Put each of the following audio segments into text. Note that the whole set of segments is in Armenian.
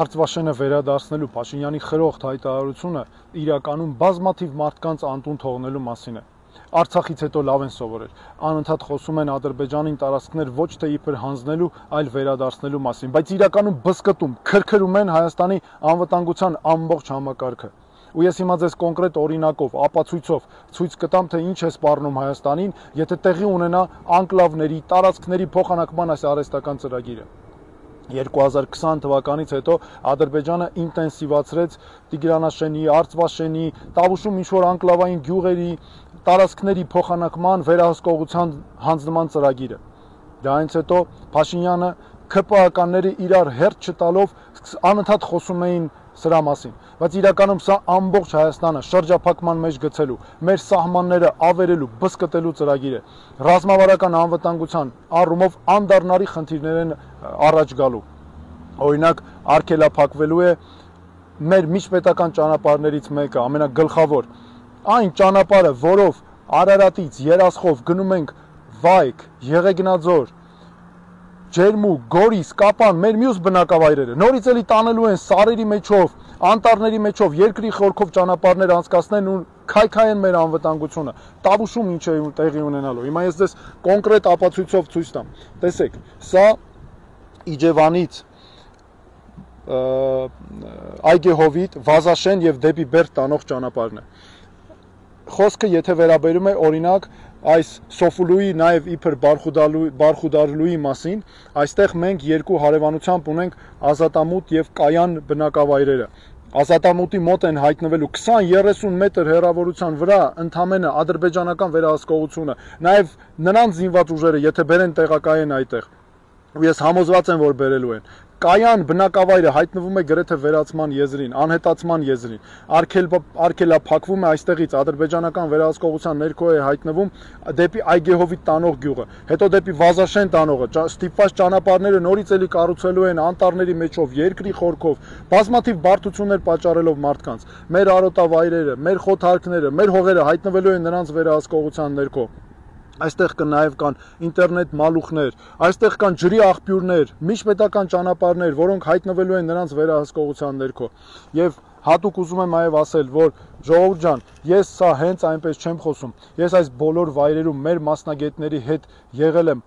Արծվաշենը վերադարձնելու Փաշինյանի խրոխտ հայտարարությունը իրականում բազմաթիվ մարդկանց անտուն թողնելու մասին է։ Արցախից հետո լավ են սովորել։ Անընդհատ խոսում են Ադրբեջանին տարածքներ ոչ թե իբր հանձնելու, այլ վերադարձնելու մասին, բայց իրականում բզկտում, քրքրում են Հայաստանի անվտանգության ամբողջ համակարգը։ Ու ես հիմա ձեզ կոնկրետ օրինակով, ապացույցով ցույց կտամ, թե ինչ է սպառնում Հայաստանին, եթե տեղի ունենա անկլավների, տարածքների փոխանակման այս արհեստական ծրագիրը։ 2020 թվականից հետո Ադրբեջանը ինտենսիվացրեց Տիգրանաշենի, Արծվաշենի, Տավուշում ինչ-որ անկլավային գյուղերի, տարածքների փոխանակման վերահսկողության հանձնման ծրագիրը։ Դրանից հետո Փաշինյանը, ՔՊԱ-ականները իրար հերթ չտալով անընդհատ խոսում էին սրա մասին, բայց իրականում սա ամբողջ Հայաստանը շրջափակման մեջ գցելու, մեր սահմանները ավերելու, բզկտելու ծրագիր է, ռազմավարական անվտանգության առումով անդառնալի խնդիրներ են առաջ գալու։ Օրինակ, արգելափակվելու է մեր միջպետական ճանապարհներից մեկը, ամենագլխավոր, այն ճանապարհը, որով Արարատից Երասխով գնում ենք Վայք, Եղեգնաձոր, Ջերմուկ, Գորիս, Կապան, մեր մյուս բնակավայրերը, նորից էլի տանելու են սարերի մեջով, անտառների մեջով, երկրի խորքով ճանապարհներ անցկացնեն ու քայքայեն մեր անվտանգությունը։ Տավուշում ինչ է տեղի ունենալու։ Հիմա ես ձեզ կոնկրետ ապացույցով ցույց տամ։ Տեսեք, սա Իջևանից Այգեհովիտ, Վազաշեն եւ դեպի Բերդ տանող ճանապարհն է։ Խոսքը եթե վերաբերում է օրինակ այս Սոֆուլուի նաև իբր Բարխուդարլուի մասին, այստեղ մենք երկու հարևանությամբ ունենք Ազատամուտ եւ Կայան բնակավայրերը։ Ազատամուտի մոտ են հայտնվելու 20-30 մետր հեռավորության վրա ընդամենը ադրբեջանական վերահսկողությունը, նաև նրանց զինված ուժերը, եթե բերեն տեղակայեն այդտեղ։ Ու ես համոզված եմ, որ բերելու են։ Կայան բնակավայրը հայտնվում է գրեթե վերացման եզրին, անհետացման եզրին, արգելափակվում է այստեղից, ադրբեջանական վերահսկողության ներքո է հայտնվում դեպի Այգեհովիտ տանող գյուղը, հետո դեպի Վազաշեն տանողը, ստիպված ճանապարհները նորից էլի կառուցելու են անտառների մեջով, երկրի խորքով, բազմաթիվ բարդություններ պատճառելով մարդկանց, մեր արոտավայրերը, մեր խոթարքները, մեր հողերը հայտնվելու են նրանց վերահսկողության ներքո։ Այստեղ նաև կան ինտերնետ մալուխներ, այստեղ կան ջրի աղբյուրներ, միջպետական ճանապարհներ, որոնք հայտնվելու են նրանց վերահսկողության ներքո։ Եվ հատուկ ուզում եմ նաև ասել, որ ժողովուրդ ջան, ես սա հենց այնպես չեմ խոսում։ Ես այս բոլոր վայրերում մեր մասնագետների հետ եղել եմ,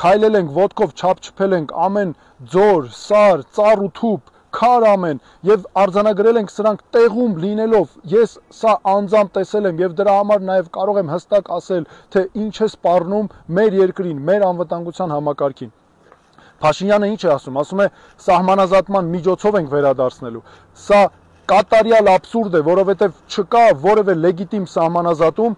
քայլել ենք ոտքով, չափչփել ենք ամեն ձոր, սար, ծառ ու թուփ, քար ամեն եւ արձանագրել ենք սրանք տեղում լինելով, ես սա անձամբ տեսել եմ եւ դրա համար նաեւ կարող եմ հստակ ասել, թե ինչ է սպառնում մեր երկրին, մեր անվտանգության համակարգին։ Փաշինյանը ինչ է ասում, ասում է սահմանազատման միջոցով ենք վերադարձնելու։ Սա կատարյալ աբսուրդ է, որովհետեւ չկա որևէ լեգիտիմ սահմանազատում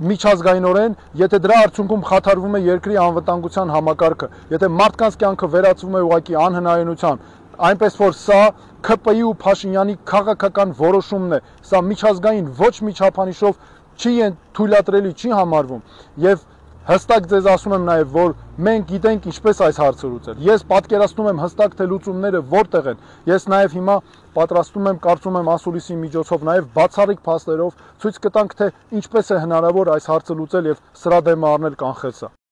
միջազգայինորեն, եթե դրա արդյունքում խաթարվում է երկրի անվտանգության համակարգը, եթե մարդկանց կյանքը վերածվում է ուղղակի անհնարինության, այնպես որ սա ՔՊԻ ու Փաշինյանի քաղաքական որոշումն է, սա միջազգային ոչ մի չափանիշով չի թույլատրելի, չի համարվում եւ հստակ ձեզ ասում եմ նաեւ, որ մենք գիտենք ինչպես այս հարցը լուծել։ Ես պատկերացնում եմ հստակ թե լուծումները որտեղ են։ Ես նաեւ հիմա պատրաստում եմ, կարծում եմ ասուլիսի միջոցով նաեւ բացառիկ փաստերով ցույց կտանք, թե ինչպես է հնարավոր այս հարցը լուծել եւ սրա դեմը առնել կանխել սա։